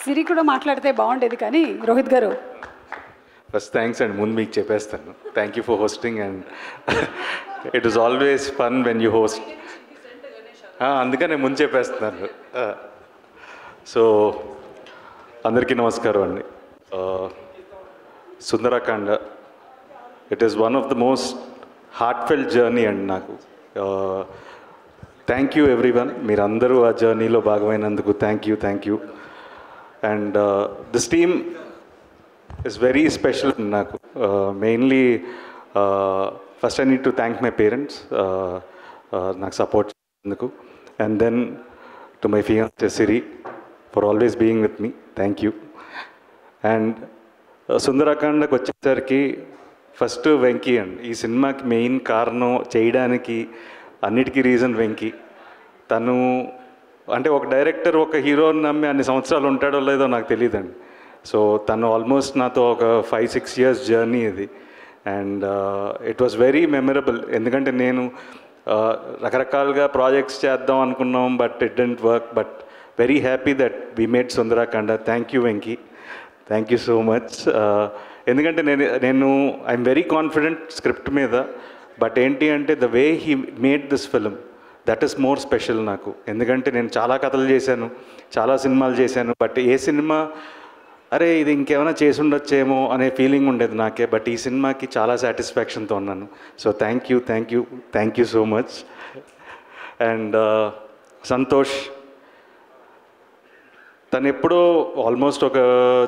సిరి కూడా మాట్లాడితే బాగుండేది కానీ రోహిత్ గారు. ఫస్ట్ థ్యాంక్స్ అండ్ ముందు మీకు చెప్పేస్తాను. Thank you for hosting and it is always fun when you host. అందుకనే ముందు చెప్పేస్తున్నాను. సో అందరికీ నమస్కారం అండి. Sundarakanda it is one of the most heartfelt journey అండి నాకు. థ్యాంక్ యూ ఎవ్రీవన్, మీరందరూ ఆ జర్నీలో భాగమైనందుకు thank you. And this team is very special నాకు. Mainly first I need to thank my parents నాకు సపోర్ట్ చేసినందుకు. And then to my fiance Siri for always being with me, thank you. And సుందరకాండకు వచ్చేసరికి first Venky అండి. ఈ సినిమాకి main కారణం చేయడానికి అన్నిటికీ రీజన్ వెంకీ. తను అంటే ఒక డైరెక్టర్ ఒక హీరోని నమ్మి అన్ని సంవత్సరాలు ఉంటాడో లేదో నాకు తెలియదండి. సో తను ఆల్మోస్ట్ నాతో ఒక 5-6 years జర్నీ ఇది. And it was very memorable. ఎందుకంటే నేను రకరకాలుగా ప్రాజెక్ట్స్ చేద్దాం అనుకున్నాం, but it didn't work. But very happy that we made Sundarakanda. Thank you Venky, thank you so much. ఎందుకంటే నేను ఐఎమ్ వెరీ కాన్ఫిడెంట్ స్క్రిప్ట్ మీద. బట్ ఏంటి అంటే the way he made this film, that is more special నాకు. ఎందుకంటే నేను చాలా కథలు చేశాను, చాలా సినిమాలు చేశాను, బట్ ఏ సినిమా అరే ఇది ఇంకేమైనా చేసి ఉండొచ్చేమో అనే ఫీలింగ్ ఉండేది నాకే. బట్ ఈ సినిమాకి చాలా సాటిస్ఫాక్షన్తో ఉన్నాను. So thank you so much. And Santosh తను ఎప్పుడో ఆల్మోస్ట్ ఒక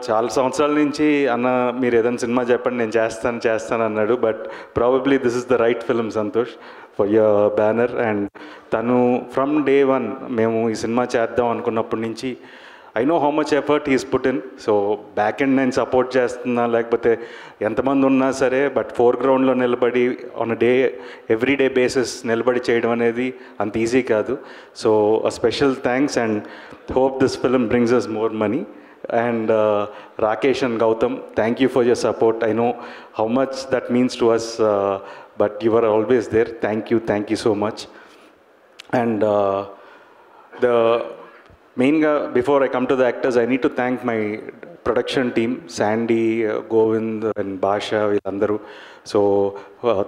చాలా సంవత్సరాల నుంచి అన్న మీరు ఏదైనా సినిమా చెప్పండి నేను చేస్తాను అన్నాడు. But probably this is the right film Santosh for your banner. And తను ఫ్రమ్ డే 1 మేము ఈ సినిమా చేద్దాం అనుకున్నప్పటి నుంచి I know how much effort he's put in. So back end నేను సపోర్ట్ చేస్తున్నా లేకపోతే ఎంతమంది ఉన్నా సరే, బట్ ఫోర్గ్రౌండ్లో నిలబడి ఆన్ ఎవ్రీ డే బేసిస్ నిలబడి చేయడం అనేది అంత ఈజీ కాదు. So special thanks and hope this film brings us more money. And Rakesh and Gautam, thank you for your support. I know how much that means to us, but you were always there. Thank you so much. And the main before I come to the actors, I need to thank my production team, Sandy, Govind and Basha villandaru. So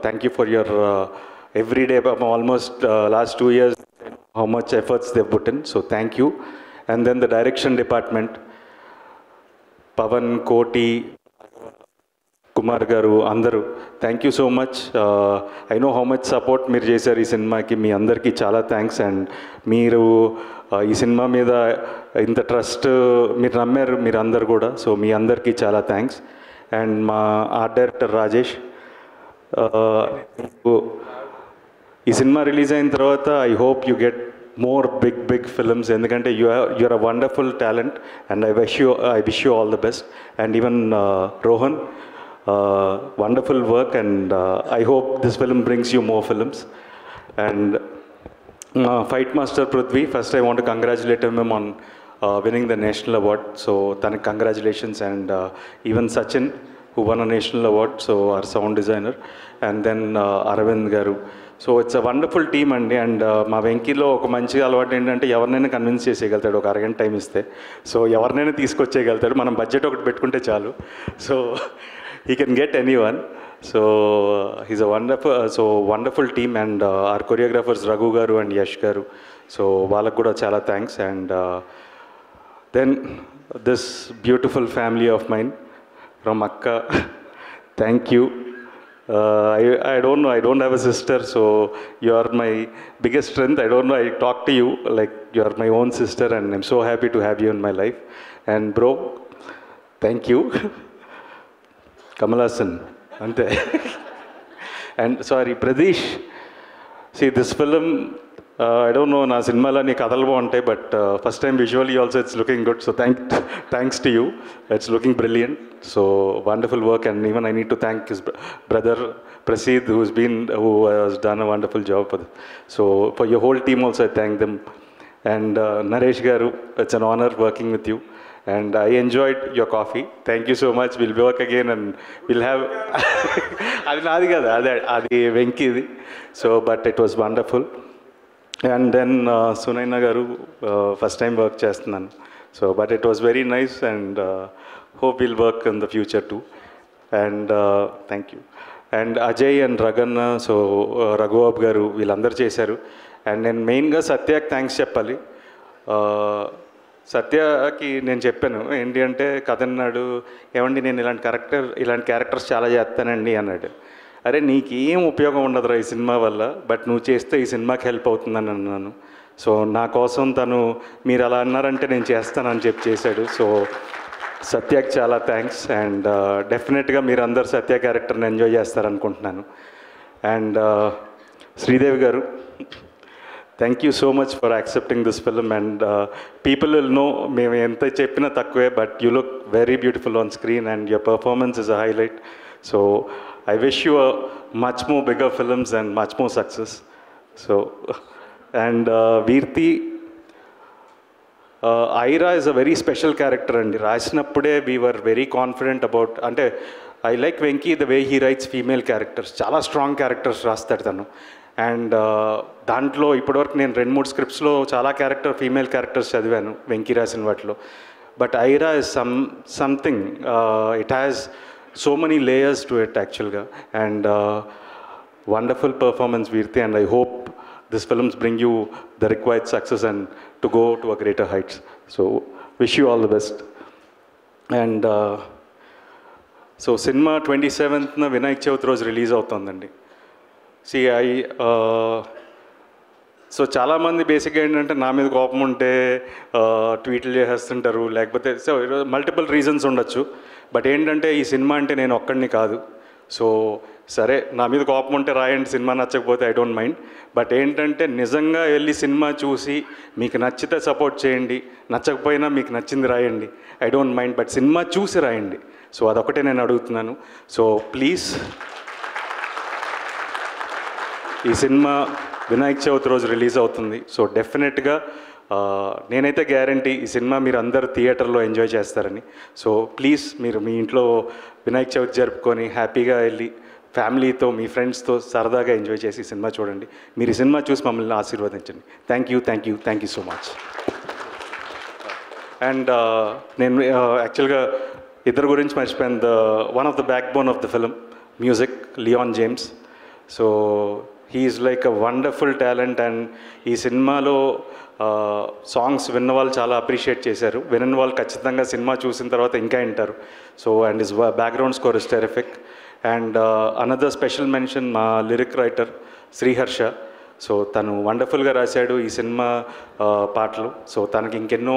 thank you for your every day almost last 2 years how much efforts they've put in. So thank you. And then the direction department, Pavan, Koti, Kumar garu, andaru, thank you so much. I know how much support meer chesaru ee cinema ki, mee andarki chala thanks. And meeru ee cinema meeda inta trust meer nammaru meer andaru kuda, so mee andarki chala thanks. And ma art director Rajesh, ఈ cinema release అయిన తర్వాత I hope you get more big films. ఎందుకంటే you're a wonderful talent and I wish you all the best. And even Rohan, wonderful work, and I hope this film brings you more films. And Fight Master Prithvi, first I want to congratulate him on winning the national award. So thank congratulations. And even Sachin, who won a national award, so our sound designer. And then Aravind garu. So it's a wonderful team అండి. And మా వెంకీలో ఒక మంచి అలవాటు ఏంటంటే ఎవరినైనా convince చేసేయగలుగుతాడు ఒక అరగంట time ఇస్తే. సో ఎవరినైనా తీసుకొచ్చేయగలుగుతాడు, మనం బడ్జెట్ ఒకటి పెట్టుకుంటే చాలు. So he can get any one. So he's a wonderful team. And our choreographers Raghu గారు అండ్ యష్ గారు, సో వాళ్ళకు కూడా చాలా thanks. And then this beautiful family of mine from అక్క, thank you. I don't know, I don't have a sister, so you are my biggest strength. I don't know, I talk to you like you are my own sister, and I'm so happy to have you in my life. And bro, thank you. Kamal Haasan, ante. And sorry, Pradesh, see this film, I don't know, na cinema ni kadalu baaguntay, but first time visually also it's looking good. So thanks to you, it's looking brilliant. So wonderful work. And even I need to thank his brother Prasid, who has done a wonderful job for this. So for your whole team also I thank them. And Naresh garu, it's an honor working with you. And I enjoyed your coffee. Thank you so much. We'll work again and we'll have adi naadi kada, adi Venki idi. So but it was wonderful. And then Sunaina garu, first time work చేస్తున్నాను. So, but it was very nice, and hope we'll work in the future too. And thank you. And Ajay and Raganna, so Raghuab garu, వీళ్ళందరూ చేశారు. And నేను మెయిన్గా సత్యకి thanks చెప్పాలి. సత్యకి నేను చెప్పాను ఏంటి అంటే కథ అన్నాడు, ఏమండి నేను ఇలాంటి క్యారెక్టర్స్ చాలా చేస్తానండి అన్నాడు. అరే నీకేం ఉపయోగం ఉండదురా ఈ సినిమా వల్ల, బట్ నువ్వు చేస్తే ఈ సినిమాకి హెల్ప్ అవుతుందని అన్నాను. సో నా కోసం తను మీరు అలా అన్నారంటే నేను చేస్తానని చెప్పి చేశాడు. సో సత్యకి చాలా థ్యాంక్స్. అండ్ డెఫినెట్గా మీరు అందరు సత్య క్యారెక్టర్ని ఎంజాయ్ చేస్తారనుకుంటున్నాను. అండ్ శ్రీదేవి గారు, thank you so much for accepting this film. And people will know మేము ఎంత చెప్పినా తక్కువే, but you look very beautiful on screen and your performance is a highlight. So I wish you a much more bigger films and much more success. So, and Veerti, Aira is a very special character, and రాసినప్పుడే we were very confident about, అంటే I like Venki the way he writes female characters, చాలా strong characters రాస్తాడు తను. And దాంట్లో ఇప్పటివరకు నేను 2-3 స్క్రిప్ట్స్లో చాలా female characters చదివాను వెంకీ రాసిన వాటిలో. But Aira is something, it has so many layers to it actually, and wonderful performance Veerti, and I hope this films bring you the required success and to go to a greater heights. So wish you all the best. And so cinema 27th na Vinayak Chavithi roju release avutundandi. See so చాలామంది బేసిక్గా ఏంటంటే నా మీద కోపం ఉంటే ట్వీట్లు చేసేస్తుంటారు, లేకపోతే so multiple reasons ఉండొచ్చు. బట్ ఏంటంటే ఈ సినిమా అంటే నేను ఒక్కడిని కాదు. సో సరే నా మీద కోపం ఉంటే రాయండి, సినిమా నచ్చకపోతే ఐ డోంట్ మైండ్. బట్ ఏంటంటే నిజంగా వెళ్ళి సినిమా చూసి మీకు నచ్చితే సపోర్ట్ చేయండి, నచ్చకపోయినా మీకు నచ్చింది రాయండి, I don't mind. But cinema చూసి రాయండి. సో అదొకటే నేను అడుగుతున్నాను. సో ప్లీజ్, ఈ సినిమా వినాయక చవితి రోజు రిలీజ్ అవుతుంది. సో డెఫినెట్గా నేనైతే గ్యారంటీ ఈ సినిమా మీరు అందరూ థియేటర్లో ఎంజాయ్ చేస్తారని. సో ప్లీజ్ మీరు మీ ఇంట్లో వినాయక చవితి జరుపుకొని హ్యాపీగా వెళ్ళి ఫ్యామిలీతో మీ ఫ్రెండ్స్తో సరదాగా ఎంజాయ్ చేసి ఈ సినిమా చూడండి. మీరు ఈ సినిమా చూసి మమ్మల్ని ఆశీర్వదించండి. Thank you so much. And నేను యాక్చువల్గా ఇద్దరు గురించి మర్చిపోయాను. One of the back bone of the film music, Leon James. So he is like a wonderful talent. And ఈ సినిమాలో సాంగ్స్ విన్న వాళ్ళు చాలా అప్రిషియేట్ చేశారు. వినని వాళ్ళు ఖచ్చితంగా సినిమా చూసిన తర్వాత ఇంకా వింటారు. So and his background score is terrific. And another special mention మా లిరిక్ రైటర్ శ్రీహర్ష. సో తను వండర్ఫుల్గా రాశాడు ఈ సినిమా పాటలు. సో తనకి ఇంకెన్నో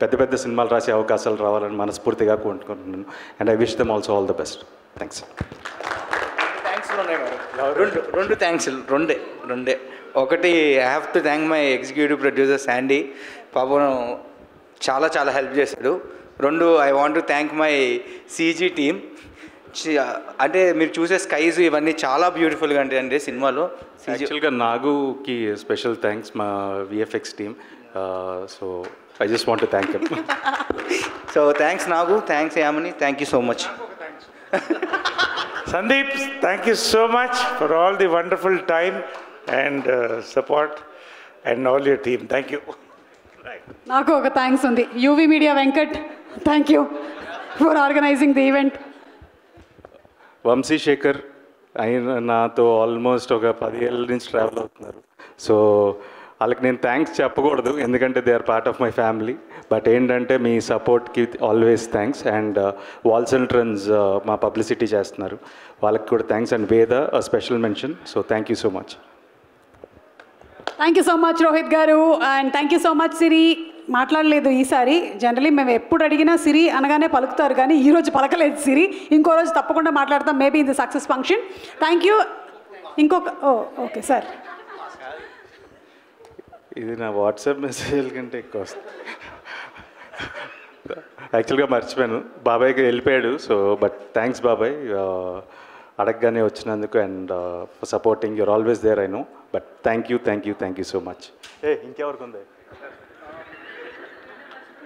పెద్ద సినిమాలు రాసే అవకాశాలు రావాలని మనస్ఫూర్తిగా కోరుకుంటున్నాను. And I wish them also all the best. Thanks. రెండు థ్యాంక్స్, రెండే. ఒకటి, I have to thank my executive producer Sandy, పాపం చాలా హెల్ప్ చేశాడు. రెండు, I want to thank my CG team. అంటే మీరు చూసే స్కైస్ ఇవన్నీ చాలా బ్యూటిఫుల్గా ఉంటాయండి సినిమాలో. యాక్చువల్గా నాగుకి స్పెషల్ థ్యాంక్స్, మా VFX team. So I just want to thank him. So thanks Nagu, thanks Yamini, thank you so much. Sandeep, thank you so much for all the wonderful time and support and all your team. Thank you. నాకు ఒక thanks ఉంది. UV media Venkat, thank you for organising the event. Vamshi Shekhar ఆయన నాతో almost ఒక 10 ఏళ్ళ నుంచి travel అవుతున్నారు. So వాళ్ళకి నేను థ్యాంక్స్ చెప్పకూడదు, ఎందుకంటే they are part of my family. But ఏంటంటే మీ సపోర్ట్కి always thanks. And Walls and Trends మా పబ్లిసిటీ చేస్తున్నారు, వాళ్ళకి కూడా thanks. And Veda special mention. So thank you so much. Thank you so much Rohit గారు. And thank you so much Siri. మాట్లాడలేదు ఈసారి. జనరలీ మేము ఎప్పుడు అడిగినా సిరి అనగానే పలుకుతారు, కానీ ఈరోజు పలకలేదు సిరి. ఇంకో రోజు తప్పకుండా మాట్లాడతాం, maybe in the success function. Thank you. ఇంకొక ఓకే సార్, ఇది నా వాట్సాప్ మెసేజ్ కంటే ఎక్కువ వస్తుంది. యాక్చువల్గా మర్చిపోయాను, బాబాయ్కి వెళ్ళిపోయాడు. సో బట్ థ్యాంక్స్ బాబాయ్, అడగగానే వచ్చినందుకు. And for supporting, you're always there I know. But thank you so much. ఇంకెవరికి ఉంది?